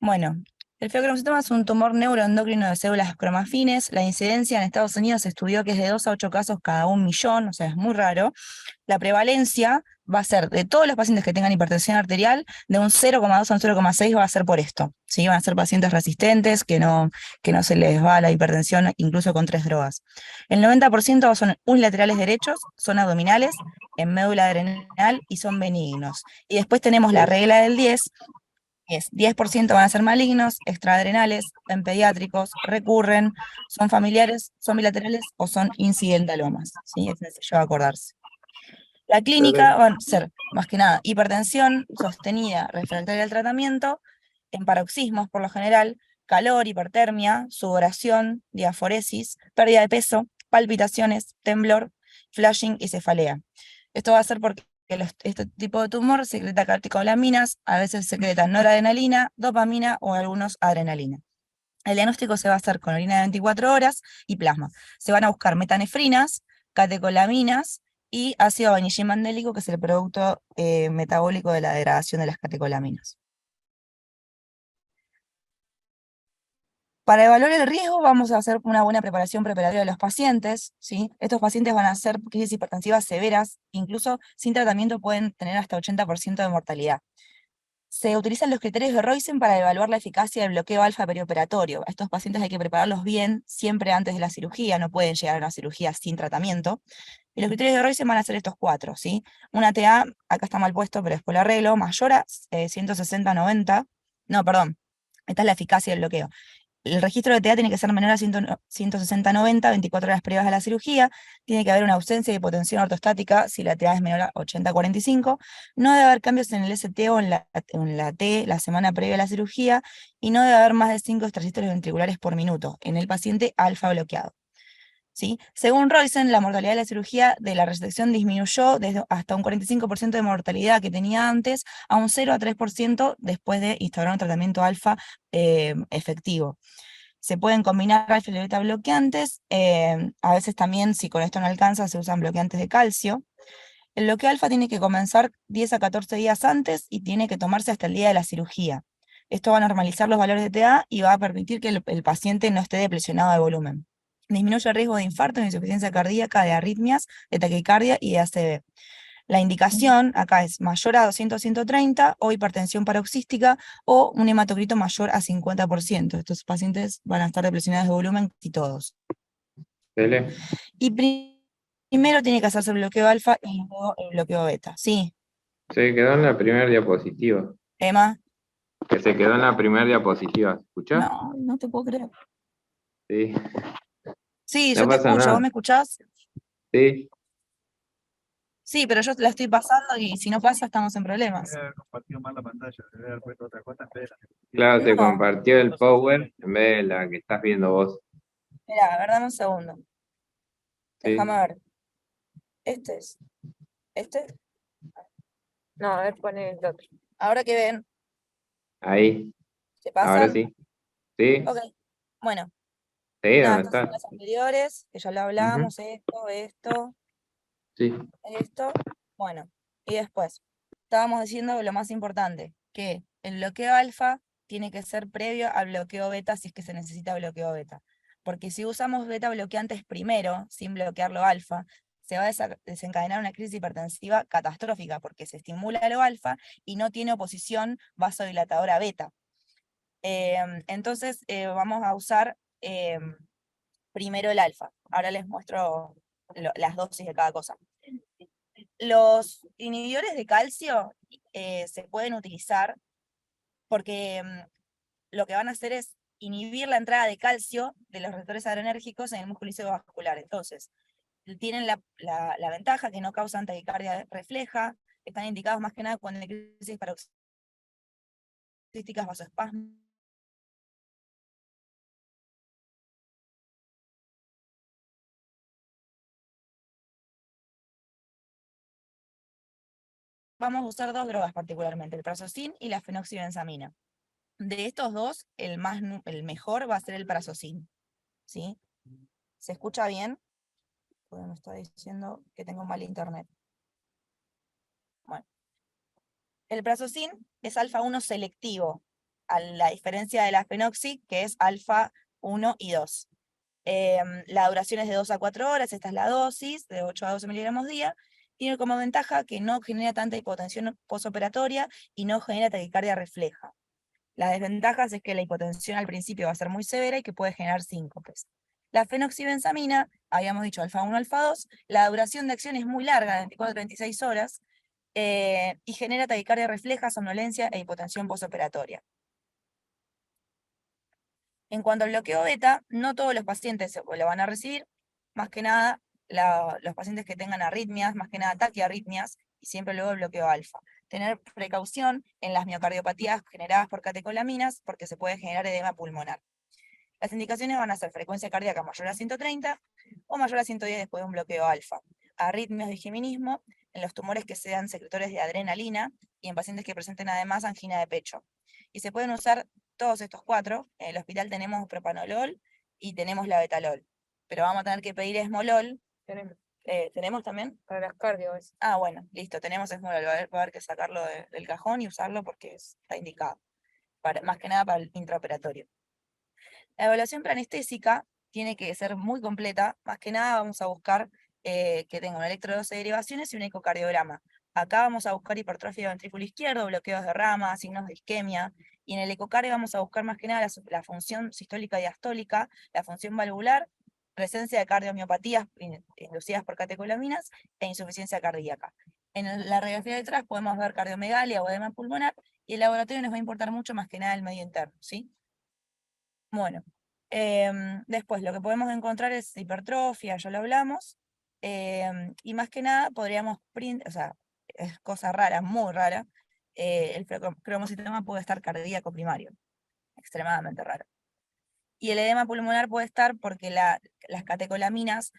Bueno, el feocromocitoma es un tumor neuroendocrino de células cromafines. La incidencia en Estados Unidos se estudió que es de 2 a 8 casos cada 1 millón, o sea, es muy raro. La prevalencia va a ser de todos los pacientes que tengan hipertensión arterial, de un 0,2 a un 0,6 va a ser por esto. ¿Sí? Van a ser pacientes resistentes, que no se les va la hipertensión incluso con 3 drogas. El 90% son unilaterales derechos, son abdominales, en médula adrenal y son benignos. Y después tenemos la regla del 10, es 10% van a ser malignos, extraadrenales, en pediátricos, recurren, son familiares, son bilaterales o son incidentalomas, ¿sí? Es sencillo de acordarse. La clínica Excelente. van a ser, más que nada, hipertensión sostenida refractaria al tratamiento, en paroxismos por lo general, calor, hipertermia, sudoración, diaforesis, pérdida de peso, palpitaciones, temblor, flashing y cefalea. Esto va a ser porque este tipo de tumor secreta catecolaminas, a veces secreta noradrenalina, dopamina o algunos adrenalina. El diagnóstico se va a hacer con orina de 24 horas y plasma. Se van a buscar metanefrinas, catecolaminas y ácido vainillimandélico, que es el producto metabólico de la degradación de las catecolaminas. Para evaluar el riesgo vamos a hacer una buena preparación preparatoria de los pacientes, ¿sí? Estos pacientes van a hacer crisis hipertensivas severas, incluso sin tratamiento pueden tener hasta 80% de mortalidad. Se utilizan los criterios de Roisen para evaluar la eficacia del bloqueo alfa perioperatorio. A estos pacientes hay que prepararlos bien siempre antes de la cirugía, no pueden llegar a una cirugía sin tratamiento. Y los criterios de Roisen van a ser estos 4, ¿sí? Una TA, acá está mal puesto, pero después lo arreglo, mayor a 160-90, no, perdón, esta es la eficacia del bloqueo. El registro de TA tiene que ser menor a 160-90, 24 horas previas a la cirugía. Tiene que haber una ausencia de hipotensión ortostática si la TA es menor a 80-45. No debe haber cambios en el ST o en la T la semana previa a la cirugía. Y no debe haber más de 5 extrasístoles ventriculares por minuto en el paciente alfa bloqueado. ¿Sí? Según Roisen, la mortalidad de la cirugía de la resección disminuyó desde hasta un 45% de mortalidad que tenía antes a un 0 a 3% después de instaurar un tratamiento alfa efectivo. Se pueden combinar alfa y beta bloqueantes, a veces también, si con esto no alcanza, se usan bloqueantes de calcio. El bloqueo alfa tiene que comenzar 10 a 14 días antes y tiene que tomarse hasta el día de la cirugía. Esto va a normalizar los valores de TA y va a permitir que el paciente no esté depresionado de volumen. Disminuye el riesgo de infarto, de insuficiencia cardíaca, de arritmias, de taquicardia y de ACV. La indicación acá es mayor a 200-130 o hipertensión paroxística o un hematocrito mayor a 50%. Estos pacientes van a estar depresionados de volumen y todos. Tele. Y primero tiene que hacerse el bloqueo alfa y luego el bloqueo beta. Sí, Se quedó en la primera diapositiva. Emma. Que se quedó en la primera diapositiva. ¿Escuchás? No, no te puedo creer. Sí. Sí, No yo te pasa escucho, ¿vos nada. me escuchás? Sí. Sí, pero yo la estoy pasando y si no pasa estamos en problemas. Claro, se No, compartió el Power en vez de la que estás viendo vos. mira, a ver, dame un segundo. Déjame Sí. ver. Este es. ¿Este? No, a ver, pone el otro. Ahora que ven, Ahí. ¿se Ahora pasan? sí. Sí. Ok. Bueno, Sí, nada, ¿dónde estas son estás? las anteriores, que ya lo Ujú. hablamos, Sí. esto. Bueno, y después, estábamos diciendo lo más importante, que el bloqueo alfa tiene que ser previo al bloqueo beta si es que se necesita bloqueo beta. Porque si usamos beta bloqueantes primero, sin bloquearlo alfa, se va a desencadenar una crisis hipertensiva catastrófica porque se estimula lo alfa y no tiene oposición vasodilatadora beta. Entonces vamos a usar primero el alfa. Ahora les muestro las dosis de cada cosa. Los inhibidores de calcio se pueden utilizar porque lo que van a hacer es inhibir la entrada de calcio de los receptores adrenérgicos en el músculo vascular. Entonces, tienen la ventaja que no causan taquicardia refleja, están indicados más que nada cuando hay crisis paroxísticas, vasoespasmos. Vamos a usar 2 drogas particularmente, el prazosin y la fenoxibenzamina. De estos dos, el mejor va a ser el prazosin, ¿sí? ¿Se escucha bien? Porque me está diciendo que tengo mal internet. Bueno, el prazosin es alfa 1 selectivo. a la diferencia de la fenoxi, que es alfa 1 y 2. La duración es de 2 a 4 horas, esta es la dosis, de 8 a 12 miligramos día. Tiene como ventaja que no genera tanta hipotensión posoperatoria y no genera taquicardia refleja. Las desventajas es que la hipotensión al principio va a ser muy severa y que puede generar síncopes. La fenoxibenzamina, habíamos dicho alfa 1, alfa 2, la duración de acción es muy larga, 24 a 36 horas, y genera taquicardia refleja, somnolencia e hipotensión posoperatoria. En cuanto al bloqueo beta, no todos los pacientes lo van a recibir, más que nada los pacientes que tengan arritmias, más que nada taquiarritmias, y siempre luego el bloqueo alfa. Tener precaución en las miocardiopatías generadas por catecolaminas, porque se puede generar edema pulmonar. Las indicaciones van a ser frecuencia cardíaca mayor a 130 o mayor a 110 después de un bloqueo alfa, arritmias de geminismo, en los tumores que sean secretores de adrenalina y en pacientes que presenten además angina de pecho. Y se pueden usar todos estos 4. En el hospital tenemos propanolol y tenemos la betalol, pero vamos a tener que pedir esmolol. ¿Tenemos también? Para las cardio. Ah, bueno, listo, tenemos esmolol, va a haber que sacarlo del cajón y usarlo porque está indicado, más que nada para el intraoperatorio. La evaluación preanestésica tiene que ser muy completa, más que nada vamos a buscar que tenga un electrodosis de derivaciones y un ecocardiograma. Acá vamos a buscar hipertrofia del ventrículo izquierdo, bloqueos de rama, signos de isquemia, y en el ecocardio vamos a buscar más que nada la función sistólica y diastólica, la función valvular, presencia de cardiomiopatías inducidas por catecolaminas e insuficiencia cardíaca. En la radiografía detrás podemos ver cardiomegalia o edema pulmonar, y el laboratorio nos va a importar mucho más que nada el medio interno, ¿sí? Bueno, después lo que podemos encontrar es hipertrofia, ya lo hablamos, y más que nada podríamos, o sea, es cosa rara, muy rara, el cromocitoma puede estar cardíaco primario, extremadamente raro. Y el edema pulmonar puede estar porque las catecolaminas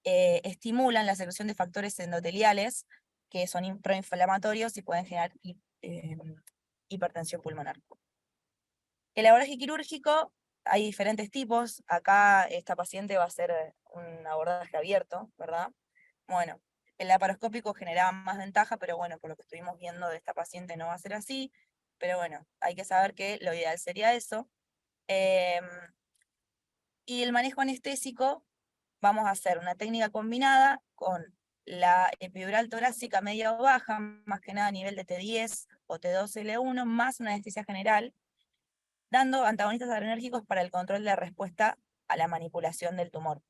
estimulan la secreción de factores endoteliales que son proinflamatorios y pueden generar hipertensión pulmonar. El abordaje quirúrgico, hay diferentes tipos. Acá esta paciente va a hacer un abordaje abierto, ¿verdad? Bueno, el laparoscópico generaba más ventaja, pero bueno, por lo que estuvimos viendo de esta paciente no va a ser así. Pero bueno, hay que saber que lo ideal sería eso. Y el manejo anestésico, vamos a hacer una técnica combinada con la epidural torácica media o baja, más que nada a nivel de T10 o T2L1, más una anestesia general, dando antagonistas adrenérgicos para el control de la respuesta a la manipulación del tumor.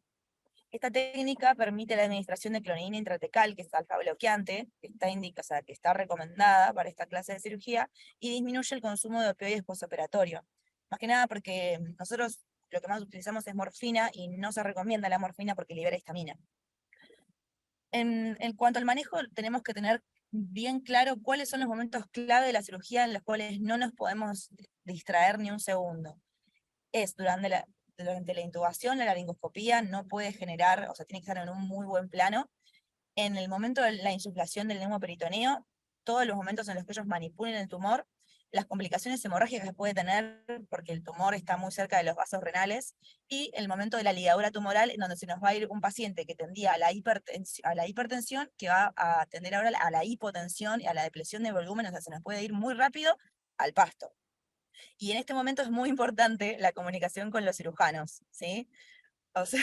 Esta técnica permite la administración de clonidina intratecal, que es alfa bloqueante, que está recomendada para esta clase de cirugía, y disminuye el consumo de opioides postoperatorio. Más que nada porque nosotros lo que más utilizamos es morfina y no se recomienda la morfina porque libera histamina. En cuanto al manejo, tenemos que tener bien claro cuáles son los momentos clave de la cirugía en los cuales no nos podemos distraer ni un segundo. Es durante la intubación, la laringoscopía no puede generar, o sea, tiene que estar en un muy buen plano. En el momento de la insuflación del neumoperitoneo, todos los momentos en los que ellos manipulen el tumor, las complicaciones hemorrágicas que puede tener, porque el tumor está muy cerca de los vasos renales, y el momento de la ligadura tumoral, en donde se nos va a ir un paciente que tendía a la hipertensión, que va a tender ahora a la hipotensión y a la depresión de volumen, o sea, se nos puede ir muy rápido al pasto. Y en este momento es muy importante la comunicación con los cirujanos, ¿sí? O sea,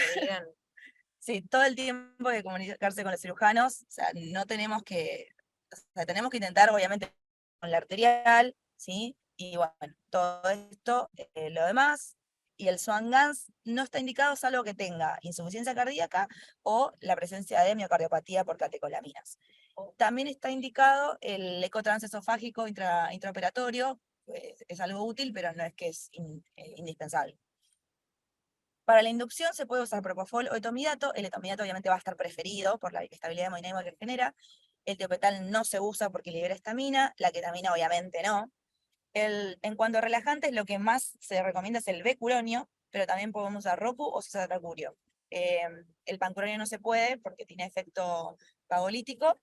sí, todo el tiempo hay que comunicarse con los cirujanos, o sea, no tenemos que, o sea, tenemos que intentar, obviamente, con la arterial, ¿sí? Y bueno, todo esto, lo demás, y el Swan-Ganz no está indicado salvo que tenga insuficiencia cardíaca o la presencia de miocardiopatía por catecolaminas. También está indicado el ecotransesofágico intraoperatorio, es algo útil, pero no es que es indispensable. Para la inducción se puede usar propofol o etomidato. El etomidato obviamente va a estar preferido por la estabilidad hemodinámica que genera. El tiopetal no se usa porque libera histamina, la ketamina obviamente no. En cuanto a relajantes, lo que más se recomienda es el becuronio, pero también podemos usar roku o cisatracurio. El pancuronio no se puede porque tiene efecto vagolítico,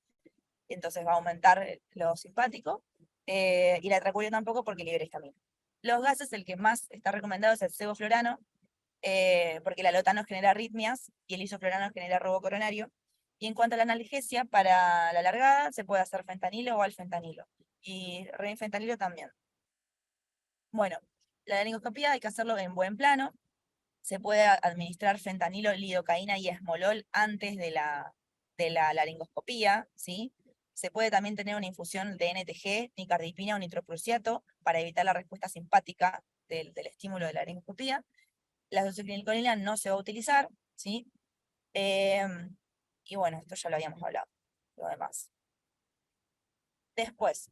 entonces va a aumentar lo simpático, y la tracurio tampoco porque libera histamina. Los gases, el que más está recomendado es el sevoflurano, porque el alotano genera arritmias y el isoflurano genera robo coronario. Y en cuanto a la analgesia, para la largada se puede hacer fentanilo o alfentanilo, y renfentanilo también. Bueno, la laringoscopía hay que hacerlo en buen plano. Se puede administrar fentanilo, lidocaína y esmolol antes de la laringoscopía, ¿sí? Se puede también tener una infusión de NTG, nicardipina o nitroprusiato para evitar la respuesta simpática del estímulo de la laringoscopía. La doxiciclina no se va a utilizar, ¿sí? Y bueno, esto ya lo habíamos hablado, lo demás. Después,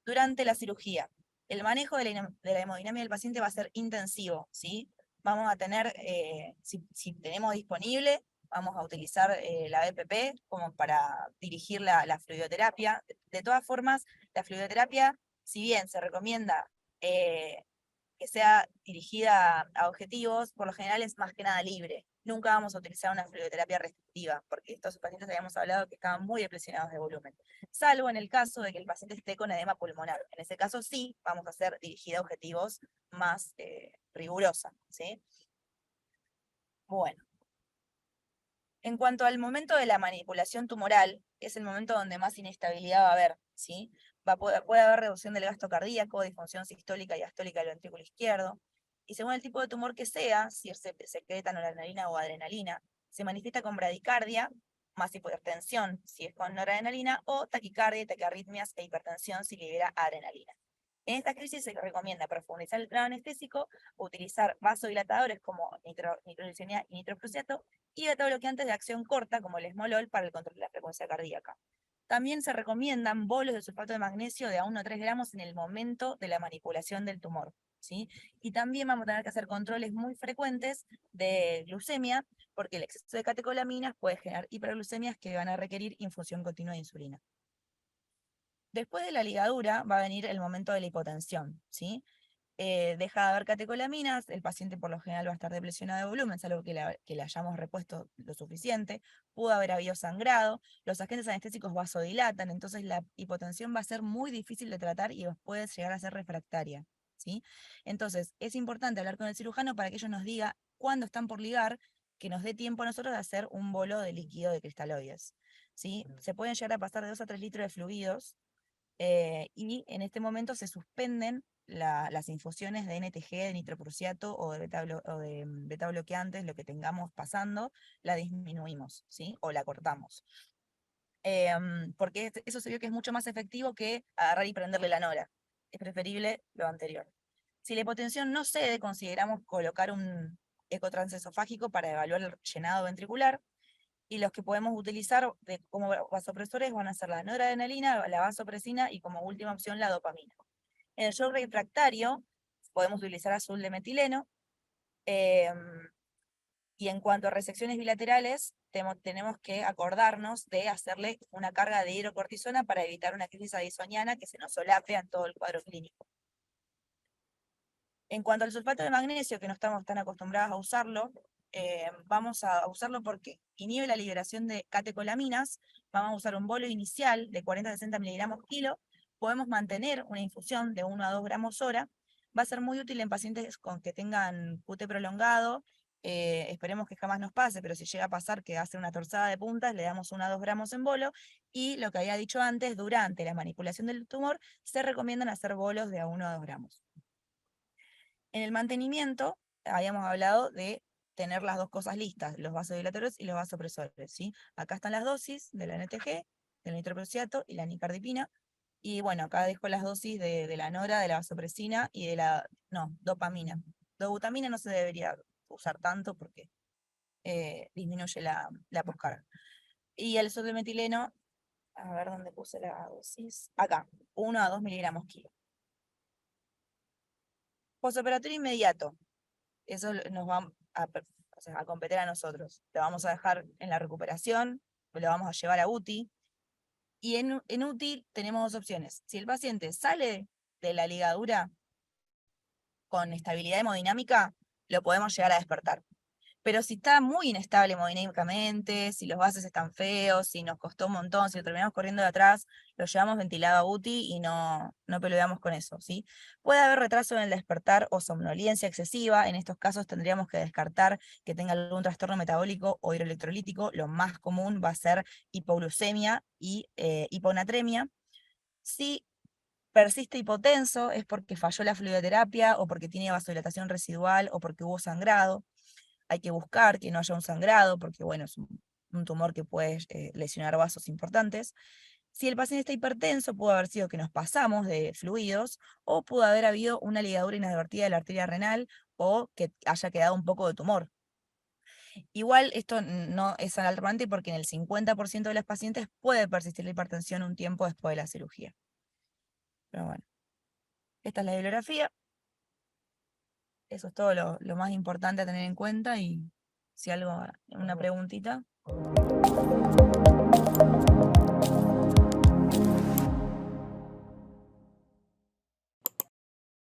durante la cirugía, el manejo de la hemodinamia del paciente va a ser intensivo, ¿sí? Vamos a tener, si tenemos disponible, vamos a utilizar la BPP como para dirigir la fluidoterapia. De todas formas, la fluidoterapia, si bien se recomienda que sea dirigida a objetivos, por lo general es más que nada libre. Nunca vamos a utilizar una fluidoterapia restrictiva, porque estos pacientes habíamos hablado que estaban muy presionados de volumen, salvo en el caso de que el paciente esté con edema pulmonar. En ese caso sí, vamos a hacer dirigida a objetivos más rigurosa, ¿sí? Bueno, en cuanto al momento de la manipulación tumoral, es el momento donde más inestabilidad va a haber, ¿sí? Puede haber reducción del gasto cardíaco, disfunción sistólica y astólica del ventrículo izquierdo, y según el tipo de tumor que sea, si se secreta noradrenalina o adrenalina, se manifiesta con bradicardia, más hipotensión si es con noradrenalina, o taquicardia, taquiarritmias e hipertensión si libera adrenalina. En esta crisis se recomienda profundizar el plano anestésico, utilizar vasodilatadores como nitroglicemia y nitroprusiato, y beta-bloqueantes de acción corta, como el esmolol, para el control de la frecuencia cardíaca. También se recomiendan bolos de sulfato de magnesio de a 1 a 3 gramos en el momento de la manipulación del tumor, ¿sí? Y también vamos a tener que hacer controles muy frecuentes de glucemia, porque el exceso de catecolaminas puede generar hiperglucemias que van a requerir infusión continua de insulina. Después de la ligadura va a venir el momento de la hipotensión, ¿sí? Deja de haber catecolaminas, el paciente por lo general va a estar depresionado de volumen, salvo que le hayamos repuesto lo suficiente, pudo haber habido sangrado, los agentes anestésicos vasodilatan, entonces la hipotensión va a ser muy difícil de tratar y puede llegar a ser refractaria, ¿sí? Entonces, es importante hablar con el cirujano para que ellos nos diga cuándo están por ligar, que nos dé tiempo a nosotros de hacer un bolo de líquido de cristaloides, ¿sí? Se pueden llegar a pasar de 2 a 3 litros de fluidos, y en este momento se suspenden las infusiones de NTG, de nitroprusiato o de beta bloqueantes, lo que tengamos pasando, la disminuimos, ¿sí? O la cortamos. Porque eso se vio que es mucho más efectivo que agarrar y prenderle la nora. Es preferible lo anterior. Si la hipotensión no cede, consideramos colocar un ecotransesofágico para evaluar el llenado ventricular, y los que podemos utilizar como vasopresores van a ser la noradrenalina, la vasopresina y como última opción la dopamina. En el shock refractario podemos utilizar azul de metileno, y en cuanto a resecciones bilaterales, tenemos que acordarnos de hacerle una carga de hidrocortisona para evitar una crisis addisoniana que se nos solape en todo el cuadro clínico. En cuanto al sulfato de magnesio, que no estamos tan acostumbrados a usarlo, vamos a usarlo porque inhibe la liberación de catecolaminas. Vamos a usar un bolo inicial de 40 a 60 miligramos kilo. Podemos mantener una infusión de 1 a 2 gramos hora. Va a ser muy útil en pacientes con que tengan QT prolongado. Esperemos que jamás nos pase, pero si llega a pasar que hace una torzada de puntas, le damos 1 a 2 gramos en bolo. Y lo que había dicho antes, durante la manipulación del tumor, se recomiendan hacer bolos de a 1 a 2 gramos. En el mantenimiento, habíamos hablado de tener las dos cosas listas, los vasodilatadores y los vasopresores, ¿sí? Acá están las dosis de la NTG, del nitroprusiato y la nicardipina, y bueno, acá dejo las dosis de la nora, de la vasopresina y de la, no, dopamina. Dobutamina no se debería usar tanto porque disminuye la poscarga. Y el metileno, a ver dónde puse la dosis, acá, 1 a 2 miligramos kilo. Postoperatorio inmediato. Eso nos va a competir a nosotros. Lo vamos a dejar en la recuperación, lo vamos a llevar a UTI. Y en UTI tenemos dos opciones. Si el paciente sale de la ligadura con estabilidad hemodinámica, lo podemos llegar a despertar. Pero si está muy inestable hemodinámicamente, si los vasos están feos, si nos costó un montón, si lo terminamos corriendo de atrás, lo llevamos ventilado a UTI y no pelodeamos con eso, ¿sí? Puede haber retraso en el despertar o somnolencia excesiva. En estos casos tendríamos que descartar que tenga algún trastorno metabólico o hidroelectrolítico. Lo más común va a ser hipoglucemia y hiponatremia. Si persiste hipotenso es porque falló la fluidoterapia o porque tiene vasodilatación residual o porque hubo sangrado. Hay que buscar que no haya un sangrado porque, bueno, es un tumor que puede lesionar vasos importantes. Si el paciente está hipertenso, pudo haber sido que nos pasamos de fluidos o pudo haber habido una ligadura inadvertida de la arteria renal o que haya quedado un poco de tumor. Igual esto no es alarmante porque en el 50% de los pacientes puede persistir la hipertensión un tiempo después de la cirugía. Pero bueno, esta es la bibliografía. Eso es todo lo más importante a tener en cuenta y si algo, una preguntita.